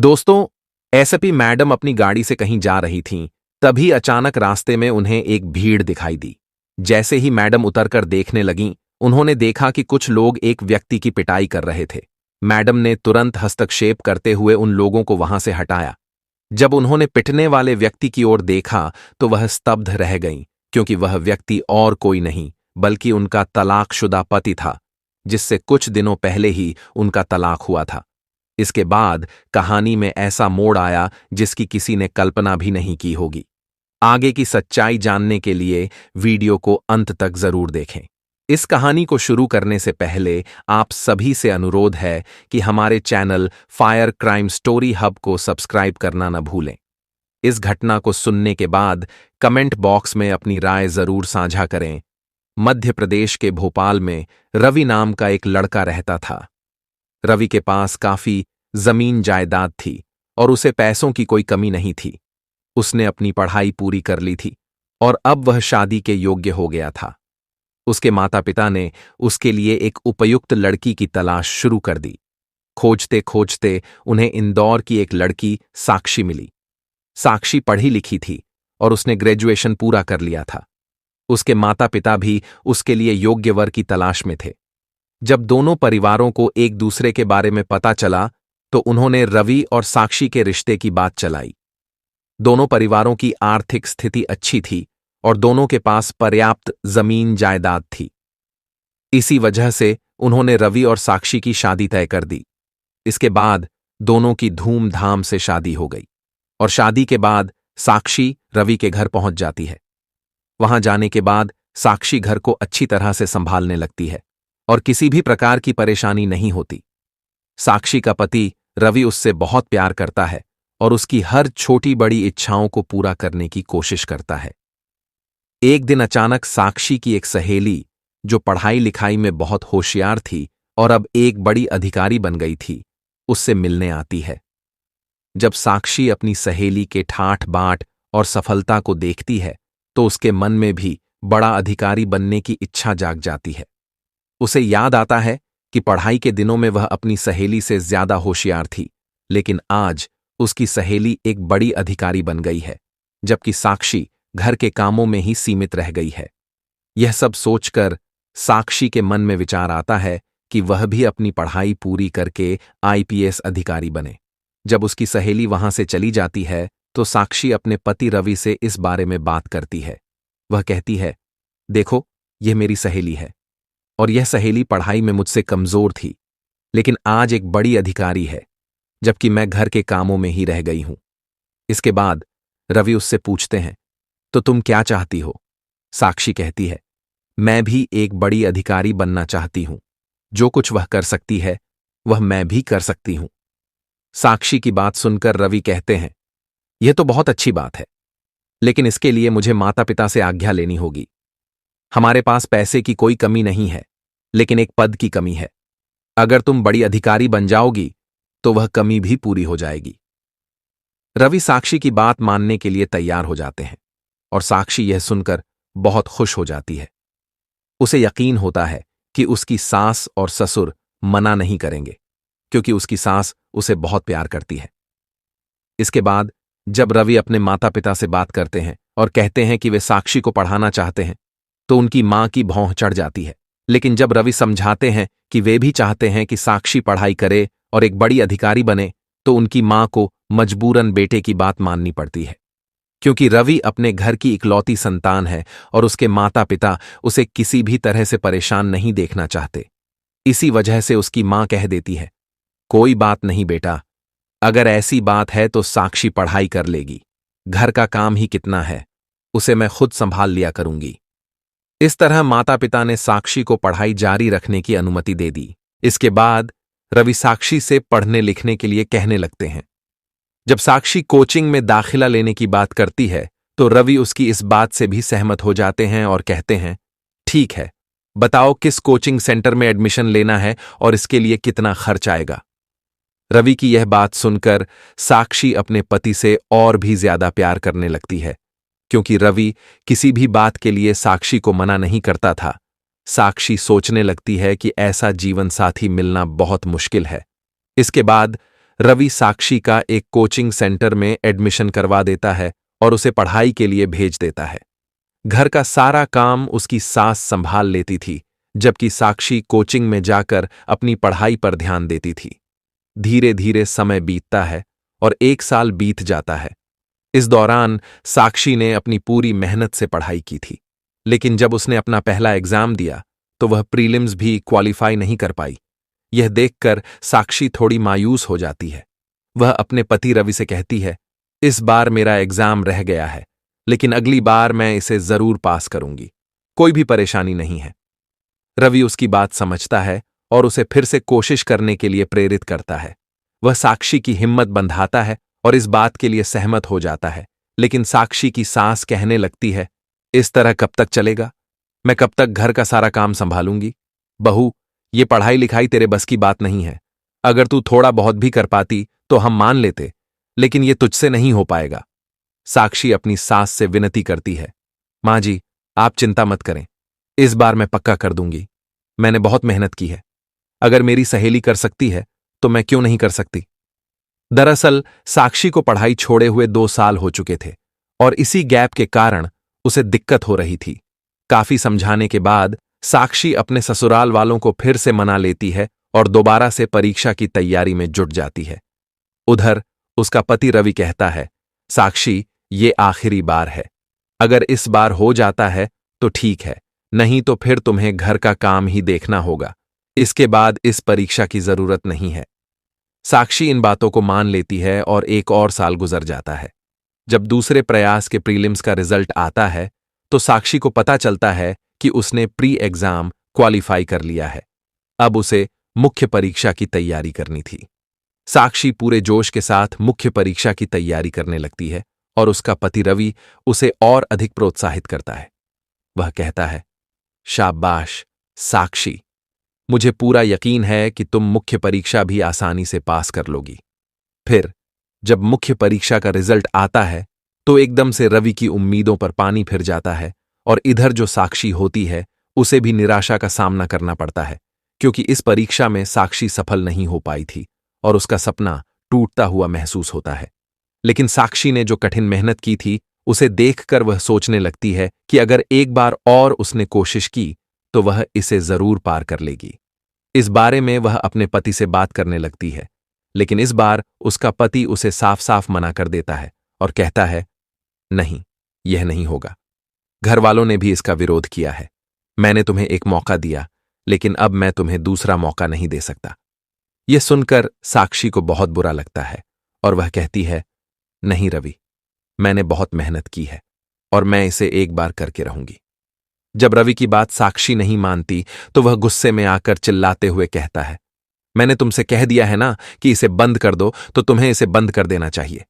दोस्तों, SP madam अपनी गाड़ी से कहीं जा रही थीं, तभी अचानक रास्ते में उन्हें एक भीड़ दिखाई दी। जैसे ही मैडम उतरकर देखने लगीं, उन्होंने देखा कि कुछ लोग एक व्यक्ति की पिटाई कर रहे थे। मैडम ने तुरंत हस्तक्षेप करते हुए उन लोगों को वहां से हटाया। जब उन्होंने पिटने वाले व्यक्ति की ओर देखा, तो वह स्तब्ध रह गईं, क्योंकि वह व्यक्ति और कोई नहीं, बल्कि उनका तलाकशुदा पति था, जिससे कुछ दिनों पहले ही उनका तलाक हुआ था। इसके बाद कहानी में ऐसा मोड़ आया जिसकी किसी ने कल्पना भी नहीं की होगी। आगे की सच्चाई जानने के लिए वीडियो को अंत तक जरूर देखें। इस कहानी को शुरू करने से पहले आप सभी से अनुरोध है कि हमारे channel fire crime story hub को सब्सक्राइब करना न भूलें। इस घटना को सुनने के बाद कमेंट बॉक्स में अपनी राय जरूर साझा करें। मध्य प्रदेश के भोपाल में रवि नाम का एक लड़का रहता था। रवि के पास काफी जमीन जायदाद थी और उसे पैसों की कोई कमी नहीं थी। उसने अपनी पढ़ाई पूरी कर ली थी और अब वह शादी के योग्य हो गया था। उसके माता पिता ने उसके लिए एक उपयुक्त लड़की की तलाश शुरू कर दी। खोजते खोजते उन्हें इंदौर की एक लड़की साक्षी मिली। साक्षी पढ़ी लिखी थी और उसने ग्रेजुएशन पूरा कर लिया था। उसके माता पिता भी उसके लिए योग्य वर की तलाश में थे। जब दोनों परिवारों को एक दूसरे के बारे में पता चला, तो उन्होंने रवि और साक्षी के रिश्ते की बात चलाई। दोनों परिवारों की आर्थिक स्थिति अच्छी थी और दोनों के पास पर्याप्त जमीन जायदाद थी। इसी वजह से उन्होंने रवि और साक्षी की शादी तय कर दी। इसके बाद दोनों की धूमधाम से शादी हो गई और शादी के बाद साक्षी रवि के घर पहुंच जाती है। वहां जाने के बाद साक्षी घर को अच्छी तरह से संभालने लगती है और किसी भी प्रकार की परेशानी नहीं होती। साक्षी का पति रवि उससे बहुत प्यार करता है और उसकी हर छोटी बड़ी इच्छाओं को पूरा करने की कोशिश करता है। एक दिन अचानक साक्षी की एक सहेली, जो पढ़ाई लिखाई में बहुत होशियार थी और अब एक बड़ी अधिकारी बन गई थी, उससे मिलने आती है। जब साक्षी अपनी सहेली के ठाठ बाट और सफलता को देखती है, तो उसके मन में भी बड़ा अधिकारी बनने की इच्छा जाग जाती है। उसे याद आता है कि पढ़ाई के दिनों में वह अपनी सहेली से ज्यादा होशियार थी, लेकिन आज उसकी सहेली एक बड़ी अधिकारी बन गई है, जबकि साक्षी घर के कामों में ही सीमित रह गई है। यह सब सोचकर साक्षी के मन में विचार आता है कि वह भी अपनी पढ़ाई पूरी करके आईपीएस अधिकारी बने। जब उसकी सहेली वहां से चली जाती है, तो साक्षी अपने पति रवि से इस बारे में बात करती है। वह कहती है, देखो, यह मेरी सहेली है और यह सहेली पढ़ाई में मुझसे कमजोर थी, लेकिन आज एक बड़ी अधिकारी है, जबकि मैं घर के कामों में ही रह गई हूं। इसके बाद रवि उससे पूछते हैं, तो तुम क्या चाहती हो? साक्षी कहती है, मैं भी एक बड़ी अधिकारी बनना चाहती हूं। जो कुछ वह कर सकती है, वह मैं भी कर सकती हूं। साक्षी की बात सुनकर रवि कहते हैं, यह तो बहुत अच्छी बात है, लेकिन इसके लिए मुझे माता पिता से आज्ञा लेनी होगी। हमारे पास पैसे की कोई कमी नहीं है, लेकिन एक पद की कमी है। अगर तुम बड़ी अधिकारी बन जाओगी, तो वह कमी भी पूरी हो जाएगी। रवि साक्षी की बात मानने के लिए तैयार हो जाते हैं और साक्षी यह सुनकर बहुत खुश हो जाती है। उसे यकीन होता है कि उसकी सास और ससुर मना नहीं करेंगे, क्योंकि उसकी सास उसे बहुत प्यार करती है। इसके बाद जब रवि अपने माता पिता से बात करते हैं और कहते हैं कि वे साक्षी को पढ़ाना चाहते हैं, तो उनकी मां की भौं चढ़ जाती है। लेकिन जब रवि समझाते हैं कि वे भी चाहते हैं कि साक्षी पढ़ाई करे और एक बड़ी अधिकारी बने, तो उनकी मां को मजबूरन बेटे की बात माननी पड़ती है, क्योंकि रवि अपने घर की इकलौती संतान है और उसके माता पिता उसे किसी भी तरह से परेशान नहीं देखना चाहते। इसी वजह से उसकी मां कह देती है, कोई बात नहीं बेटा, अगर ऐसी बात है तो साक्षी पढ़ाई कर लेगी। घर का काम ही कितना है, उसे मैं खुद संभाल लिया करूंगी। इस तरह माता पिता ने साक्षी को पढ़ाई जारी रखने की अनुमति दे दी। इसके बाद रवि साक्षी से पढ़ने लिखने के लिए कहने लगते हैं। जब साक्षी कोचिंग में दाखिला लेने की बात करती है, तो रवि उसकी इस बात से भी सहमत हो जाते हैं और कहते हैं, ठीक है, बताओ किस कोचिंग सेंटर में एडमिशन लेना है और इसके लिए कितना खर्च आएगा। रवि की यह बात सुनकर साक्षी अपने पति से और भी ज्यादा प्यार करने लगती है, क्योंकि रवि किसी भी बात के लिए साक्षी को मना नहीं करता था। साक्षी सोचने लगती है कि ऐसा जीवन साथी मिलना बहुत मुश्किल है। इसके बाद रवि साक्षी का एक कोचिंग सेंटर में एडमिशन करवा देता है और उसे पढ़ाई के लिए भेज देता है। घर का सारा काम उसकी सास संभाल लेती थी, जबकि साक्षी कोचिंग में जाकर अपनी पढ़ाई पर ध्यान देती थी। धीरे धीरे समय बीतता है और 1 साल बीत जाता है। इस दौरान साक्षी ने अपनी पूरी मेहनत से पढ़ाई की थी, लेकिन जब उसने अपना पहला एग्जाम दिया तो वह प्रीलिम्स भी क्वालिफाई नहीं कर पाई। यह देखकर साक्षी थोड़ी मायूस हो जाती है। वह अपने पति रवि से कहती है, इस बार मेरा एग्जाम रह गया है, लेकिन अगली बार मैं इसे जरूर पास करूंगी। कोई भी परेशानी नहीं है। रवि उसकी बात समझता है और उसे फिर से कोशिश करने के लिए प्रेरित करता है। वह साक्षी की हिम्मत बंधाता है और इस बात के लिए सहमत हो जाता है, लेकिन साक्षी की सास कहने लगती है, इस तरह कब तक चलेगा? मैं कब तक घर का सारा काम संभालूंगी? बहू, ये पढ़ाई लिखाई तेरे बस की बात नहीं है। अगर तू थोड़ा बहुत भी कर पाती तो हम मान लेते, लेकिन ये तुझसे नहीं हो पाएगा। साक्षी अपनी सास से विनती करती है, मां जी, आप चिंता मत करें, इस बार मैं पक्का कर दूंगी। मैंने बहुत मेहनत की है। अगर मेरी सहेली कर सकती है तो मैं क्यों नहीं कर सकती? दरअसल साक्षी को पढ़ाई छोड़े हुए 2 साल हो चुके थे और इसी गैप के कारण उसे दिक्कत हो रही थी। काफी समझाने के बाद साक्षी अपने ससुराल वालों को फिर से मना लेती है और दोबारा से परीक्षा की तैयारी में जुट जाती है। उधर उसका पति रवि कहता है, साक्षी, ये आखिरी बार है। अगर इस बार हो जाता है तो ठीक है, नहीं तो फिर तुम्हें घर का काम ही देखना होगा। इसके बाद इस परीक्षा की जरूरत नहीं है। साक्षी इन बातों को मान लेती है और 1 और साल गुजर जाता है। जब दूसरे प्रयास के प्रीलिम्स का रिजल्ट आता है तो साक्षी को पता चलता है कि उसने प्री एग्जाम क्वालिफाई कर लिया है। अब उसे मुख्य परीक्षा की तैयारी करनी थी। साक्षी पूरे जोश के साथ मुख्य परीक्षा की तैयारी करने लगती है और उसका पति रवि उसे और अधिक प्रोत्साहित करता है। वह कहता है, शाबाश साक्षी, मुझे पूरा यकीन है कि तुम मुख्य परीक्षा भी आसानी से पास कर लोगी। फिर जब मुख्य परीक्षा का रिजल्ट आता है तो एकदम से रवि की उम्मीदों पर पानी फिर जाता है और इधर जो साक्षी होती है उसे भी निराशा का सामना करना पड़ता है, क्योंकि इस परीक्षा में साक्षी सफल नहीं हो पाई थी और उसका सपना टूटता हुआ महसूस होता है। लेकिन साक्षी ने जो कठिन मेहनत की थी उसे देखकर वह सोचने लगती है कि अगर एक बार और उसने कोशिश की तो वह इसे जरूर पार कर लेगी। इस बारे में वह अपने पति से बात करने लगती है, लेकिन इस बार उसका पति उसे साफ साफ मना कर देता है और कहता है, नहीं, यह नहीं होगा। घर वालों ने भी इसका विरोध किया है। मैंने तुम्हें एक मौका दिया, लेकिन अब मैं तुम्हें दूसरा मौका नहीं दे सकता। यह सुनकर साक्षी को बहुत बुरा लगता है और वह कहती है, नहीं रवि, मैंने बहुत मेहनत की है और मैं इसे एक बार करके रहूंगी। जब रवि की बात साक्षी नहीं मानती तो वह गुस्से में आकर चिल्लाते हुए कहता है, मैंने तुमसे कह दिया है ना कि इसे बंद कर दो, तो तुम्हें इसे बंद कर देना चाहिए।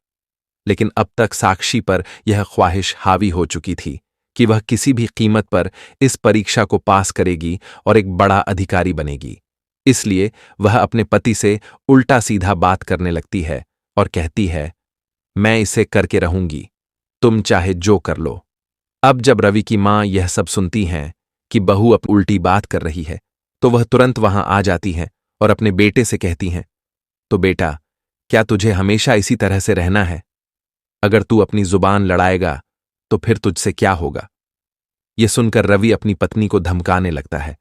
लेकिन अब तक साक्षी पर यह ख्वाहिश हावी हो चुकी थी कि वह किसी भी कीमत पर इस परीक्षा को पास करेगी और एक बड़ा अधिकारी बनेगी। इसलिए वह अपने पति से उल्टा सीधा बात करने लगती है और कहती है, मैं इसे करके रहूंगी, तुम चाहे जो कर लो। अब जब रवि की मां यह सब सुनती हैं कि बहू अब उल्टी बात कर रही है तो वह तुरंत वहां आ जाती हैं और अपने बेटे से कहती हैं, तो बेटा, क्या तुझे हमेशा इसी तरह से रहना है? अगर तू अपनी जुबान लड़ाएगा तो फिर तुझसे क्या होगा? यह सुनकर रवि अपनी पत्नी को धमकाने लगता है,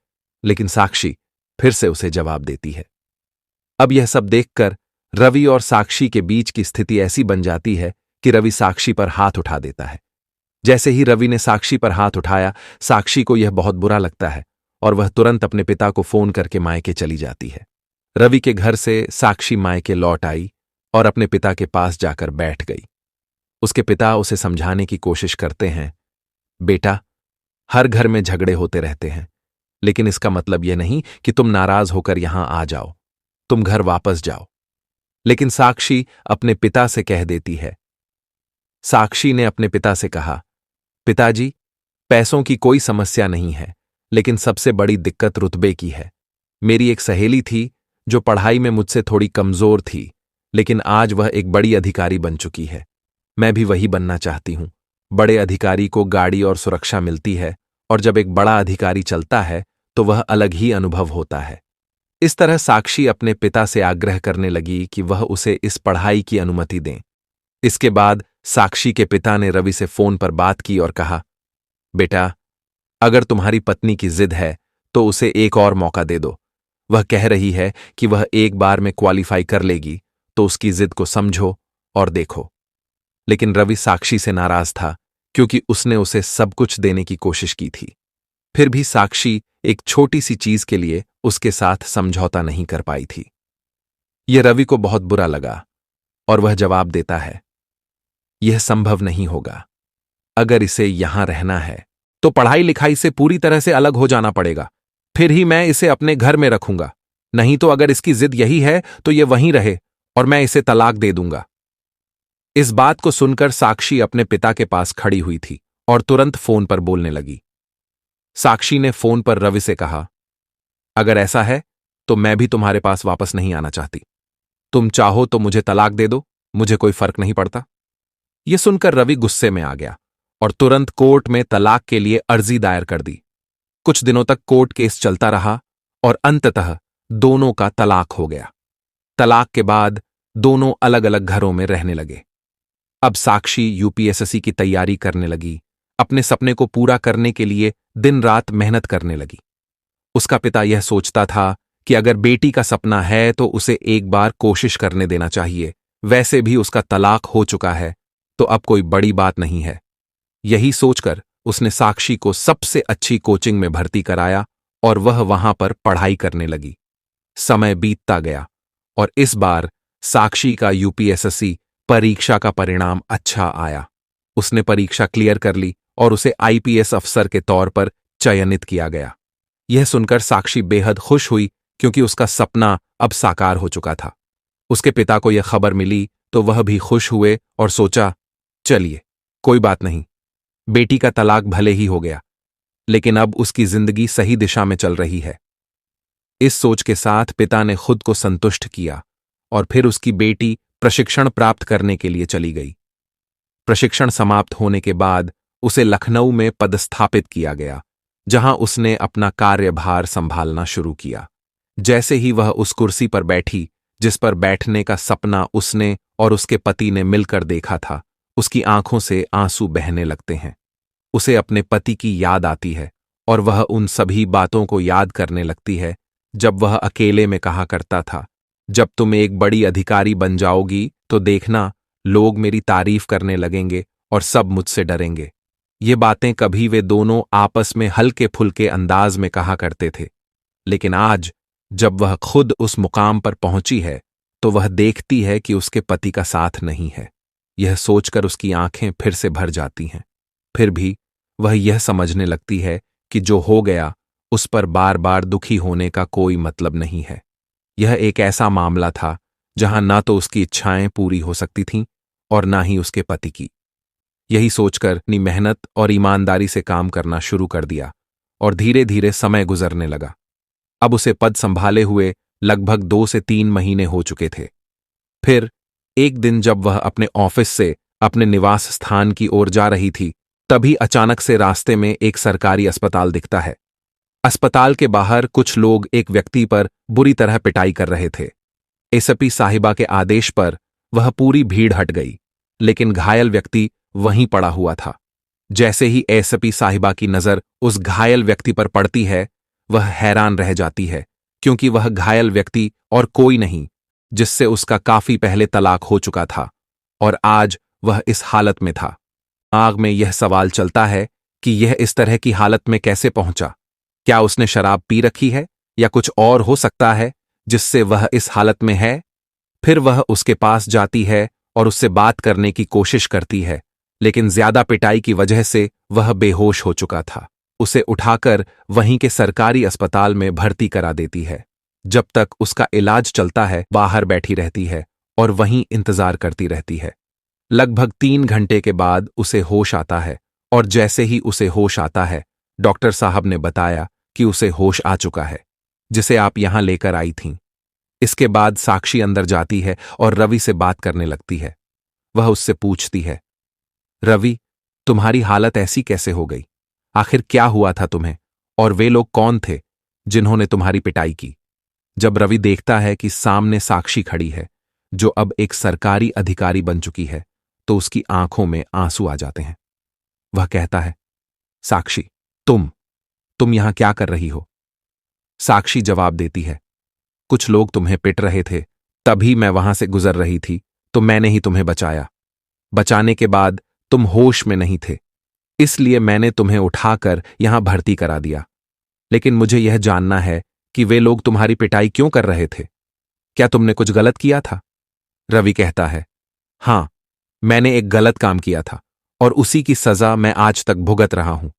लेकिन साक्षी फिर से उसे जवाब देती है। अब यह सब देखकर रवि और साक्षी के बीच की स्थिति ऐसी बन जाती है कि रवि साक्षी पर हाथ उठा देता है। जैसे ही रवि ने साक्षी पर हाथ उठाया, साक्षी को यह बहुत बुरा लगता है और वह तुरंत अपने पिता को फोन करके मायके चली जाती है। रवि के घर से साक्षी मायके लौट आई और अपने पिता के पास जाकर बैठ गई। उसके पिता उसे समझाने की कोशिश करते हैं, बेटा, हर घर में झगड़े होते रहते हैं, लेकिन इसका मतलब यह नहीं कि तुम नाराज होकर यहां आ जाओ। तुम घर वापस जाओ। लेकिन साक्षी अपने पिता से कह देती है। साक्षी ने अपने पिता से कहा, पिताजी, पैसों की कोई समस्या नहीं है, लेकिन सबसे बड़ी दिक्कत रुतबे की है। मेरी एक सहेली थी जो पढ़ाई में मुझसे थोड़ी कमजोर थी, लेकिन आज वह एक बड़ी अधिकारी बन चुकी है। मैं भी वही बनना चाहती हूं। बड़े अधिकारी को गाड़ी और सुरक्षा मिलती है, और जब एक बड़ा अधिकारी चलता है तो वह अलग ही अनुभव होता है। इस तरह साक्षी अपने पिता से आग्रह करने लगी कि वह उसे इस पढ़ाई की अनुमति दें। इसके बाद साक्षी के पिता ने रवि से फोन पर बात की और कहा, बेटा, अगर तुम्हारी पत्नी की जिद है तो उसे एक और मौका दे दो। वह कह रही है कि वह एक बार में क्वालिफाई कर लेगी, तो उसकी जिद को समझो और देखो। लेकिन रवि साक्षी से नाराज था, क्योंकि उसने उसे सब कुछ देने की कोशिश की थी। फिर भी साक्षी एक छोटी सी चीज के लिए उसके साथ समझौता नहीं कर पाई थी। यह रवि को बहुत बुरा लगा और वह जवाब देता है, यह संभव नहीं होगा। अगर इसे यहां रहना है तो पढ़ाई लिखाई से पूरी तरह से अलग हो जाना पड़ेगा, फिर ही मैं इसे अपने घर में रखूंगा। नहीं तो अगर इसकी जिद यही है तो यह वहीं रहे और मैं इसे तलाक दे दूंगा। इस बात को सुनकर साक्षी अपने पिता के पास खड़ी हुई थी और तुरंत फोन पर बोलने लगी। साक्षी ने फोन पर रवि से कहा, अगर ऐसा है तो मैं भी तुम्हारे पास वापस नहीं आना चाहती। तुम चाहो तो मुझे तलाक दे दो, मुझे कोई फर्क नहीं पड़ता। यह सुनकर रवि गुस्से में आ गया और तुरंत कोर्ट में तलाक के लिए अर्जी दायर कर दी। कुछ दिनों तक कोर्ट केस चलता रहा और अंततः दोनों का तलाक हो गया। तलाक के बाद दोनों अलग अलग घरों में रहने लगे। अब साक्षी यूपीएससी की तैयारी करने लगी, अपने सपने को पूरा करने के लिए दिन रात मेहनत करने लगी। उसका पिता यह सोचता था कि अगर बेटी का सपना है तो उसे एक बार कोशिश करने देना चाहिए, वैसे भी उसका तलाक हो चुका है तो अब कोई बड़ी बात नहीं है। यही सोचकर उसने साक्षी को सबसे अच्छी कोचिंग में भर्ती कराया और वह वहां पर पढ़ाई करने लगी। समय बीतता गया और इस बार साक्षी का यूपीएससी परीक्षा का परिणाम अच्छा आया। उसने परीक्षा क्लियर कर ली और उसे आईपीएस अफसर के तौर पर चयनित किया गया। यह सुनकर साक्षी बेहद खुश हुई, क्योंकि उसका सपना अब साकार हो चुका था। उसके पिता को यह खबर मिली तो वह भी खुश हुए और सोचा, चलिए कोई बात नहीं, बेटी का तलाक भले ही हो गया, लेकिन अब उसकी जिंदगी सही दिशा में चल रही है। इस सोच के साथ पिता ने खुद को संतुष्ट किया और फिर उसकी बेटी प्रशिक्षण प्राप्त करने के लिए चली गई। प्रशिक्षण समाप्त होने के बाद उसे लखनऊ में पदस्थापित किया गया, जहां उसने अपना कार्यभार संभालना शुरू किया। जैसे ही वह उस कुर्सी पर बैठी जिस पर बैठने का सपना उसने और उसके पति ने मिलकर देखा था, उसकी आंखों से आंसू बहने लगते हैं। उसे अपने पति की याद आती है और वह उन सभी बातों को याद करने लगती है जब वह अकेले में कहा करता था, जब तुम एक बड़ी अधिकारी बन जाओगी तो देखना, लोग मेरी तारीफ करने लगेंगे और सब मुझसे डरेंगे। ये बातें कभी वे दोनों आपस में हल्के फुल्के अंदाज में कहा करते थे, लेकिन आज जब वह खुद उस मुकाम पर पहुंची है तो वह देखती है कि उसके पति का साथ नहीं है। यह सोचकर उसकी आंखें फिर से भर जाती हैं। फिर भी वह यह समझने लगती है कि जो हो गया उस पर बार बार दुखी होने का कोई मतलब नहीं है। यह एक ऐसा मामला था जहां ना तो उसकी इच्छाएं पूरी हो सकती थीं और ना ही उसके पति की। यही सोचकर अपनी मेहनत और ईमानदारी से काम करना शुरू कर दिया और धीरे धीरे समय गुजरने लगा। अब उसे पद संभाले हुए लगभग 2 से 3 महीने हो चुके थे। फिर एक दिन जब वह अपने ऑफिस से अपने निवास स्थान की ओर जा रही थी, तभी अचानक से रास्ते में एक सरकारी अस्पताल दिखता है। अस्पताल के बाहर कुछ लोग एक व्यक्ति पर बुरी तरह पिटाई कर रहे थे। एसपी साहिबा के आदेश पर वह पूरी भीड़ हट गई, लेकिन घायल व्यक्ति वहीं पड़ा हुआ था। जैसे ही एसपी साहिबा की नजर उस घायल व्यक्ति पर पड़ती है, वह हैरान रह जाती है, क्योंकि वह घायल व्यक्ति और कोई नहीं जिससे उसका काफी पहले तलाक हो चुका था और आज वह इस हालत में था। आग में यह सवाल चलता है कि यह इस तरह की हालत में कैसे पहुंचा। क्या उसने शराब पी रखी है या कुछ और हो सकता है जिससे वह इस हालत में है। फिर वह उसके पास जाती है और उससे बात करने की कोशिश करती है, लेकिन ज्यादा पिटाई की वजह से वह बेहोश हो चुका था। उसे उठाकर वहीं के सरकारी अस्पताल में भर्ती करा देती है। जब तक उसका इलाज चलता है, बाहर बैठी रहती है और वहीं इंतजार करती रहती है। लगभग 3 घंटे के बाद उसे होश आता है और जैसे ही उसे होश आता है, डॉक्टर साहब ने बताया कि उसे होश आ चुका है, जिसे आप यहां लेकर आई थीं। इसके बाद साक्षी अंदर जाती है और रवि से बात करने लगती है। वह उससे पूछती है, रवि, तुम्हारी हालत ऐसी कैसे हो गई? आखिर क्या हुआ था तुम्हें और वे लोग कौन थे जिन्होंने तुम्हारी पिटाई की? जब रवि देखता है कि सामने साक्षी खड़ी है, जो अब एक सरकारी अधिकारी बन चुकी है, तो उसकी आंखों में आंसू आ जाते हैं। वह कहता है, साक्षी, तुम यहां क्या कर रही हो? साक्षी जवाब देती है, कुछ लोग तुम्हें पिट रहे थे, तभी मैं वहां से गुजर रही थी, तो मैंने ही तुम्हें बचाया। बचाने के बाद तुम होश में नहीं थे, इसलिए मैंने तुम्हें उठाकर यहां भर्ती करा दिया। लेकिन मुझे यह जानना है कि वे लोग तुम्हारी पिटाई क्यों कर रहे थे? क्या तुमने कुछ गलत किया था? रवि कहता है, हां, मैंने एक गलत काम किया था और उसी की सजा मैं आज तक भुगत रहा हूं।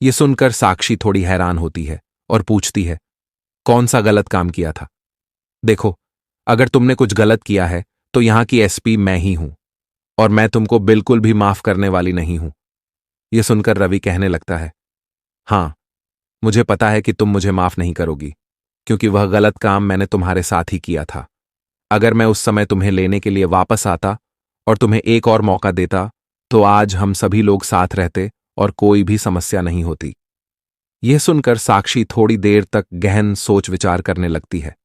यह सुनकर साक्षी थोड़ी हैरान होती है और पूछती है, कौन सा गलत काम किया था? देखो, अगर तुमने कुछ गलत किया है तो यहां की एसपी मैं ही हूं और मैं तुमको बिल्कुल भी माफ करने वाली नहीं हूं। यह सुनकर रवि कहने लगता है, हां, मुझे पता है कि तुम मुझे माफ नहीं करोगी, क्योंकि वह गलत काम मैंने तुम्हारे साथ ही किया था। अगर मैं उस समय तुम्हें लेने के लिए वापस आता और तुम्हें एक और मौका देता, तो आज हम सभी लोग साथ रहते और कोई भी समस्या नहीं होती। यह सुनकर साक्षी थोड़ी देर तक गहन सोच विचार करने लगती है।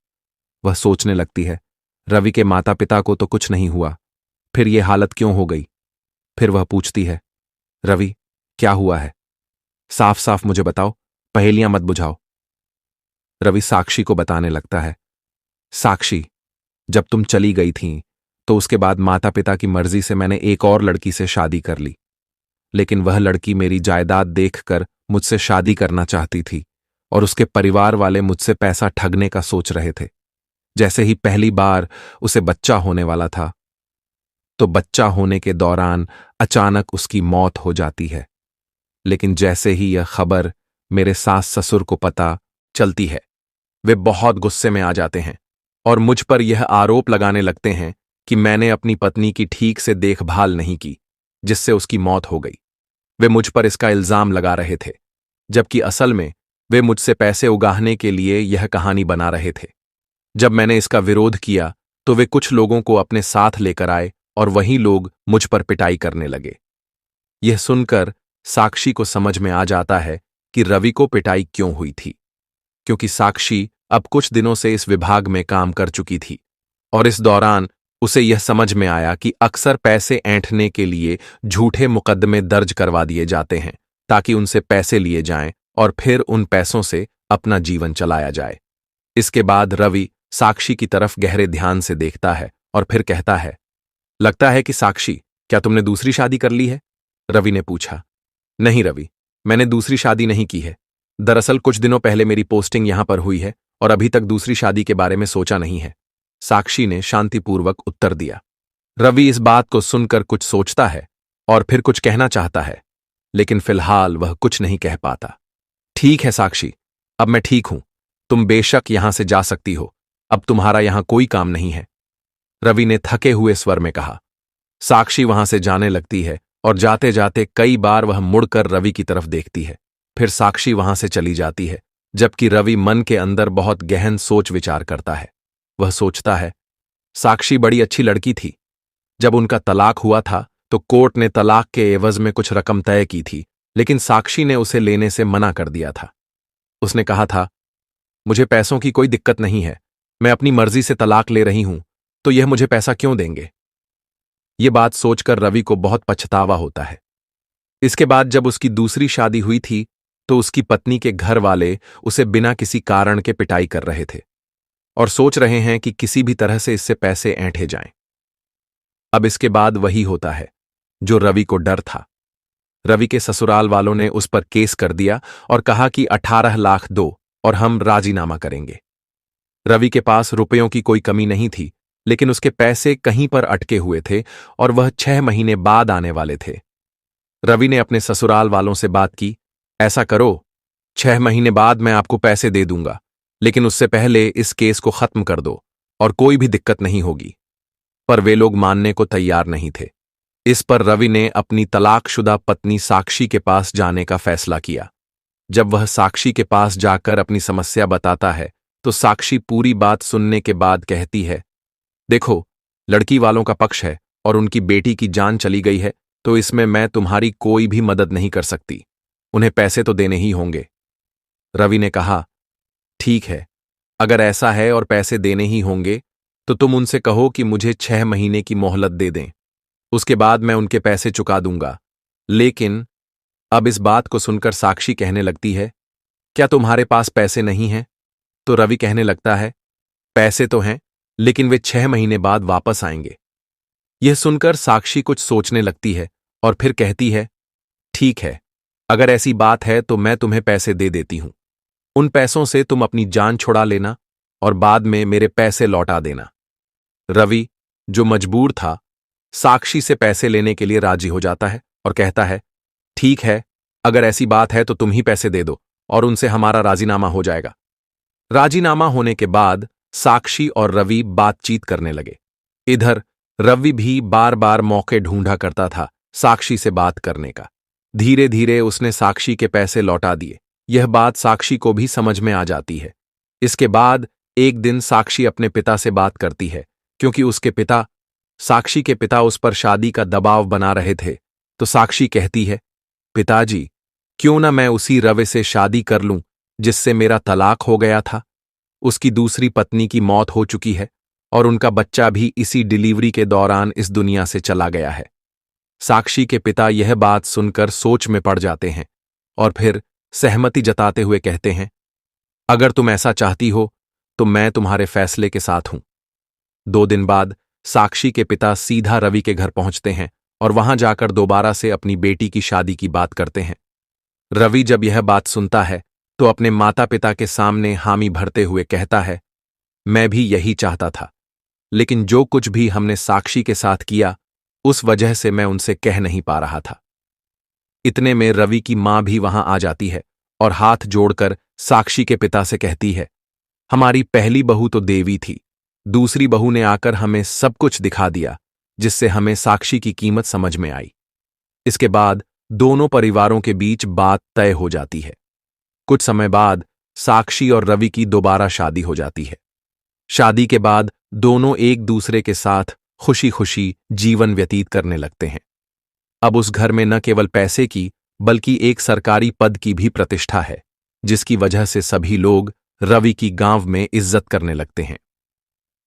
वह सोचने लगती है, रवि के माता पिता को तो कुछ नहीं हुआ, फिर यह हालत क्यों हो गई? फिर वह पूछती है, रवि, क्या हुआ है? साफ साफ मुझे बताओ, पहेलियां मत बुझाओ। रवि साक्षी को बताने लगता है, साक्षी, जब तुम चली गई थीं, तो उसके बाद माता पिता की मर्जी से मैंने एक और लड़की से शादी कर ली। लेकिन वह लड़की मेरी जायदाद देखकर मुझसे शादी करना चाहती थी और उसके परिवार वाले मुझसे पैसा ठगने का सोच रहे थे। जैसे ही पहली बार उसे बच्चा होने वाला था, तो बच्चा होने के दौरान अचानक उसकी मौत हो जाती है। लेकिन जैसे ही यह खबर मेरे सास ससुर को पता चलती है, वे बहुत गुस्से में आ जाते हैं और मुझ पर यह आरोप लगाने लगते हैं कि मैंने अपनी पत्नी की ठीक से देखभाल नहीं की, जिससे उसकी मौत हो गई। वे मुझ पर इसका इल्जाम लगा रहे थे, जबकि असल में वे मुझसे पैसे उगाहने के लिए यह कहानी बना रहे थे। जब मैंने इसका विरोध किया, तो वे कुछ लोगों को अपने साथ लेकर आए और वही लोग मुझ पर पिटाई करने लगे। यह सुनकर साक्षी को समझ में आ जाता है कि रवि को पिटाई क्यों हुई थी, क्योंकि साक्षी अब कुछ दिनों से इस विभाग में काम कर चुकी थी और इस दौरान उसे यह समझ में आया कि अक्सर पैसे ऐंठने के लिए झूठे मुकदमे दर्ज करवा दिए जाते हैं, ताकि उनसे पैसे लिए जाएं और फिर उन पैसों से अपना जीवन चलाया जाए। इसके बाद रवि साक्षी की तरफ गहरे ध्यान से देखता है और फिर कहता है, लगता है कि साक्षी, क्या तुमने दूसरी शादी कर ली है? रवि ने पूछा। नहीं रवि, मैंने दूसरी शादी नहीं की है। दरअसल कुछ दिनों पहले मेरी पोस्टिंग यहां पर हुई है और अभी तक दूसरी शादी के बारे में सोचा नहीं है, साक्षी ने शांतिपूर्वक उत्तर दिया। रवि इस बात को सुनकर कुछ सोचता है और फिर कुछ कहना चाहता है, लेकिन फिलहाल वह कुछ नहीं कह पाता। ठीक है साक्षी, अब मैं ठीक हूं, तुम बेशक यहां से जा सकती हो, अब तुम्हारा यहां कोई काम नहीं है, रवि ने थके हुए स्वर में कहा। साक्षी वहां से जाने लगती है और जाते जाते कई बार वह मुड़कर रवि की तरफ देखती है। फिर साक्षी वहां से चली जाती है, जबकि रवि मन के अंदर बहुत गहन सोच विचार करता है। वह सोचता है, साक्षी बड़ी अच्छी लड़की थी। जब उनका तलाक हुआ था तो कोर्ट ने तलाक के एवज में कुछ रकम तय की थी, लेकिन साक्षी ने उसे लेने से मना कर दिया था। उसने कहा था, मुझे पैसों की कोई दिक्कत नहीं है, मैं अपनी मर्जी से तलाक ले रही हूं, तो यह मुझे पैसा क्यों देंगे? ये बात सोचकर रवि को बहुत पछतावा होता है। इसके बाद जब उसकी दूसरी शादी हुई थी, तो उसकी पत्नी के घर वाले उसे बिना किसी कारण के पिटाई कर रहे थे और सोच रहे हैं कि किसी भी तरह से इससे पैसे ऐंठे जाएं। अब इसके बाद वही होता है जो रवि को डर था। रवि के ससुराल वालों ने उस पर केस कर दिया और कहा कि 18 लाख दो और हम राजीनामा करेंगे। रवि के पास रुपयों की कोई कमी नहीं थी, लेकिन उसके पैसे कहीं पर अटके हुए थे और वह 6 महीने बाद आने वाले थे। रवि ने अपने ससुराल वालों से बात की, ऐसा करो, 6 महीने बाद मैं आपको पैसे दे दूंगा, लेकिन उससे पहले इस केस को खत्म कर दो और कोई भी दिक्कत नहीं होगी। पर वे लोग मानने को तैयार नहीं थे। इस पर रवि ने अपनी तलाकशुदा पत्नी साक्षी के पास जाने का फैसला किया। जब वह साक्षी के पास जाकर अपनी समस्या बताता है, तो साक्षी पूरी बात सुनने के बाद कहती है, देखो, लड़की वालों का पक्ष है और उनकी बेटी की जान चली गई है, तो इसमें मैं तुम्हारी कोई भी मदद नहीं कर सकती। उन्हें पैसे तो देने ही होंगे। रवि ने कहा, ठीक है, अगर ऐसा है और पैसे देने ही होंगे तो तुम उनसे कहो कि मुझे 6 महीने की मोहलत दे दें, उसके बाद मैं उनके पैसे चुका दूंगा। लेकिन अब इस बात को सुनकर साक्षी कहने लगती है, क्या तुम्हारे पास पैसे नहीं हैं? तो रवि कहने लगता है, पैसे तो हैं, लेकिन वे 6 महीने बाद वापस आएंगे। यह सुनकर साक्षी कुछ सोचने लगती है और फिर कहती है, ठीक है, अगर ऐसी बात है तो मैं तुम्हें पैसे दे देती हूं। उन पैसों से तुम अपनी जान छुड़ा लेना और बाद में मेरे पैसे लौटा देना। रवि, जो मजबूर था, साक्षी से पैसे लेने के लिए राजी हो जाता है और कहता है, ठीक है, अगर ऐसी बात है तो तुम ही पैसे दे दो और उनसे हमारा राजीनामा हो जाएगा। राजीनामा होने के बाद साक्षी और रवि बातचीत करने लगे। इधर रवि भी बार बार मौके ढूंढा करता था साक्षी से बात करने का। धीरे धीरे उसने साक्षी के पैसे लौटा दिए। यह बात साक्षी को भी समझ में आ जाती है। इसके बाद एक दिन साक्षी अपने पिता से बात करती है, क्योंकि साक्षी के पिता उस पर शादी का दबाव बना रहे थे। तो साक्षी कहती है, पिताजी, क्यों ना मैं उसी रवि से शादी कर लूं जिससे मेरा तलाक हो गया था। उसकी दूसरी पत्नी की मौत हो चुकी है और उनका बच्चा भी इसी डिलीवरी के दौरान इस दुनिया से चला गया है। साक्षी के पिता यह बात सुनकर सोच में पड़ जाते हैं और फिर सहमति जताते हुए कहते हैं, अगर तुम ऐसा चाहती हो तो मैं तुम्हारे फैसले के साथ हूं। 2 दिन बाद साक्षी के पिता सीधा रवि के घर पहुंचते हैं और वहां जाकर दोबारा से अपनी बेटी की शादी की बात करते हैं। रवि जब यह बात सुनता है तो अपने माता पिता के सामने हामी भरते हुए कहता है, मैं भी यही चाहता था, लेकिन जो कुछ भी हमने साक्षी के साथ किया उस वजह से मैं उनसे कह नहीं पा रहा था। इतने में रवि की मां भी वहां आ जाती है और हाथ जोड़कर साक्षी के पिता से कहती है, हमारी पहली बहू तो देवी थी, दूसरी बहू ने आकर हमें सब कुछ दिखा दिया जिससे हमें साक्षी की कीमत समझ में आई। इसके बाद दोनों परिवारों के बीच बात तय हो जाती है। कुछ समय बाद साक्षी और रवि की दोबारा शादी हो जाती है। शादी के बाद दोनों एक दूसरे के साथ खुशी खुशी जीवन व्यतीत करने लगते हैं। अब उस घर में न केवल पैसे की बल्कि एक सरकारी पद की भी प्रतिष्ठा है, जिसकी वजह से सभी लोग रवि की गांव में इज्जत करने लगते हैं।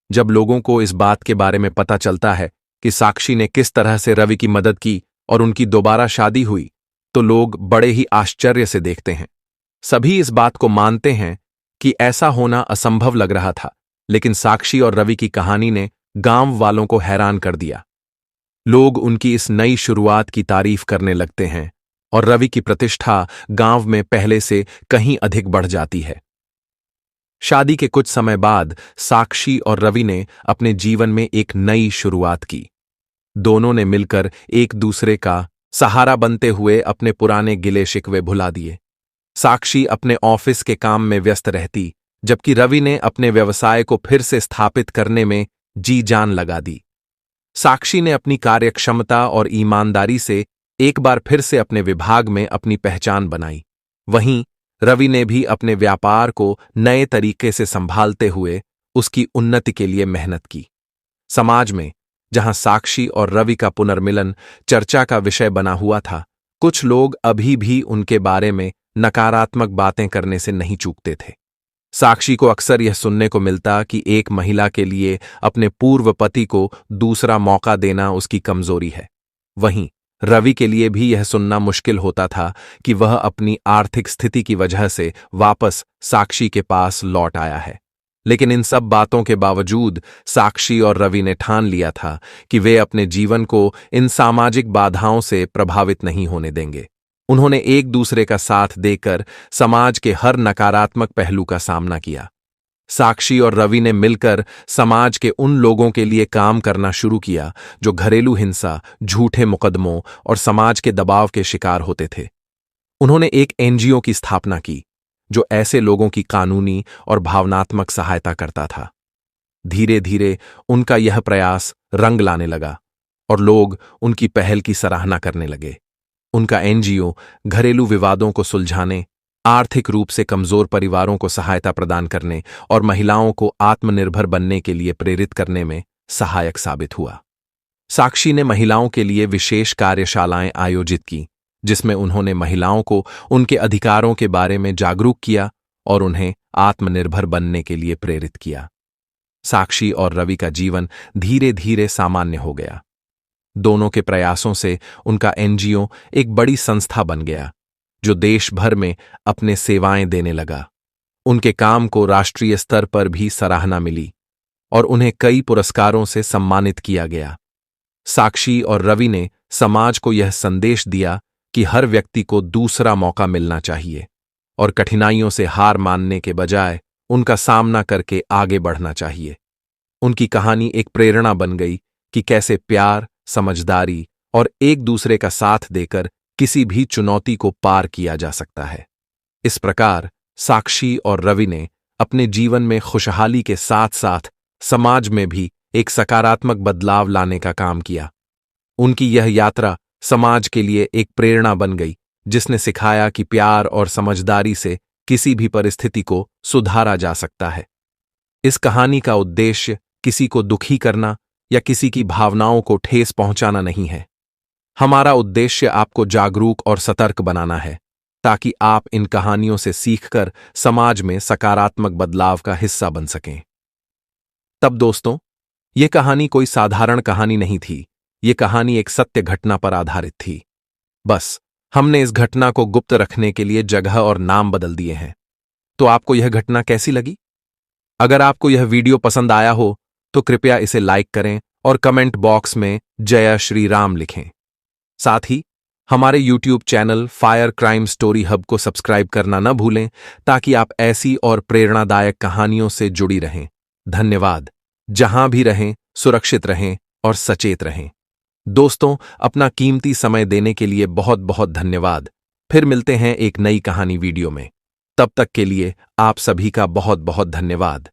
जब लोगों को इस बात के बारे में पता चलता है कि साक्षी ने किस तरह से रवि की मदद की और उनकी दोबारा शादी हुई, तो लोग बड़े ही आश्चर्य से देखते हैं। सभी इस बात को मानते हैं कि ऐसा होना असंभव लग रहा था, लेकिन साक्षी और रवि की कहानी ने गांव वालों को हैरान कर दिया। लोग उनकी इस नई शुरुआत की तारीफ करने लगते हैं और रवि की प्रतिष्ठा गांव में पहले से कहीं अधिक बढ़ जाती है। शादी के कुछ समय बाद साक्षी और रवि ने अपने जीवन में एक नई शुरुआत की। दोनों ने मिलकर एक दूसरे का सहारा बनते हुए अपने पुराने गिले शिकवे भुला दिए। साक्षी अपने ऑफिस के काम में व्यस्त रहती, जबकि रवि ने अपने व्यवसाय को फिर से स्थापित करने में जी जान लगा दी। साक्षी ने अपनी कार्यक्षमता और ईमानदारी से एक बार फिर से अपने विभाग में अपनी पहचान बनाई। वहीं रवि ने भी अपने व्यापार को नए तरीके से संभालते हुए उसकी उन्नति के लिए मेहनत की। समाज में जहां साक्षी और रवि का पुनर्मिलन चर्चा का विषय बना हुआ था, कुछ लोग अभी भी उनके बारे में नकारात्मक बातें करने से नहीं चूकते थे। साक्षी को अक्सर यह सुनने को मिलता कि एक महिला के लिए अपने पूर्व पति को दूसरा मौका देना उसकी कमजोरी है। वहीं रवि के लिए भी यह सुनना मुश्किल होता था कि वह अपनी आर्थिक स्थिति की वजह से वापस साक्षी के पास लौट आया है। लेकिन इन सब बातों के बावजूद साक्षी और रवि ने ठान लिया था कि वे अपने जीवन को इन सामाजिक बाधाओं से प्रभावित नहीं होने देंगे। उन्होंने एक दूसरे का साथ देकर समाज के हर नकारात्मक पहलू का सामना किया। साक्षी और रवि ने मिलकर समाज के उन लोगों के लिए काम करना शुरू किया जो घरेलू हिंसा, झूठे मुकदमों और समाज के दबाव के शिकार होते थे। उन्होंने एक एनजीओ की स्थापना की जो ऐसे लोगों की कानूनी और भावनात्मक सहायता करता था। धीरे धीरे उनका यह प्रयास रंग लाने लगा और लोग उनकी पहल की सराहना करने लगे। उनका एनजीओ घरेलू विवादों को सुलझाने, आर्थिक रूप से कमजोर परिवारों को सहायता प्रदान करने और महिलाओं को आत्मनिर्भर बनने के लिए प्रेरित करने में सहायक साबित हुआ। साक्षी ने महिलाओं के लिए विशेष कार्यशालाएं आयोजित की, जिसमें उन्होंने महिलाओं को उनके अधिकारों के बारे में जागरूक किया और उन्हें आत्मनिर्भर बनने के लिए प्रेरित किया। साक्षी और रवि का जीवन धीरे धीरे सामान्य हो गया। दोनों के प्रयासों से उनका एनजीओ एक बड़ी संस्था बन गया, जो देश भर में अपने सेवाएं देने लगा। उनके काम को राष्ट्रीय स्तर पर भी सराहना मिली और उन्हें कई पुरस्कारों से सम्मानित किया गया। साक्षी और रवि ने समाज को यह संदेश दिया कि हर व्यक्ति को दूसरा मौका मिलना चाहिए और कठिनाइयों से हार मानने के बजाय उनका सामना करके आगे बढ़ना चाहिए। उनकी कहानी एक प्रेरणा बन गई कि कैसे प्यार, समझदारी और एक दूसरे का साथ देकर किसी भी चुनौती को पार किया जा सकता है। इस प्रकार साक्षी और रवि ने अपने जीवन में खुशहाली के साथ साथ समाज में भी एक सकारात्मक बदलाव लाने का काम किया। उनकी यह यात्रा समाज के लिए एक प्रेरणा बन गई, जिसने सिखाया कि प्यार और समझदारी से किसी भी परिस्थिति को सुधारा जा सकता है। इस कहानी का उद्देश्य किसी को दुखी करना या किसी की भावनाओं को ठेस पहुंचाना नहीं है। हमारा उद्देश्य आपको जागरूक और सतर्क बनाना है, ताकि आप इन कहानियों से सीखकर समाज में सकारात्मक बदलाव का हिस्सा बन सकें। तब दोस्तों, ये कहानी कोई साधारण कहानी नहीं थी। ये कहानी एक सत्य घटना पर आधारित थी। बस हमने इस घटना को गुप्त रखने के लिए जगह और नाम बदल दिए हैं। तो आपको यह घटना कैसी लगी? अगर आपको यह वीडियो पसंद आया हो तो कृपया इसे लाइक करें और कमेंट बॉक्स में जय श्री राम लिखें। साथ ही हमारे YouTube channel fire crime story hub को सब्सक्राइब करना न भूलें, ताकि आप ऐसी और प्रेरणादायक कहानियों से जुड़ी रहें। धन्यवाद। जहां भी रहें, सुरक्षित रहें और सचेत रहें। दोस्तों, अपना कीमती समय देने के लिए बहुत बहुत धन्यवाद। फिर मिलते हैं एक नई कहानी वीडियो में। तब तक के लिए आप सभी का बहुत बहुत धन्यवाद।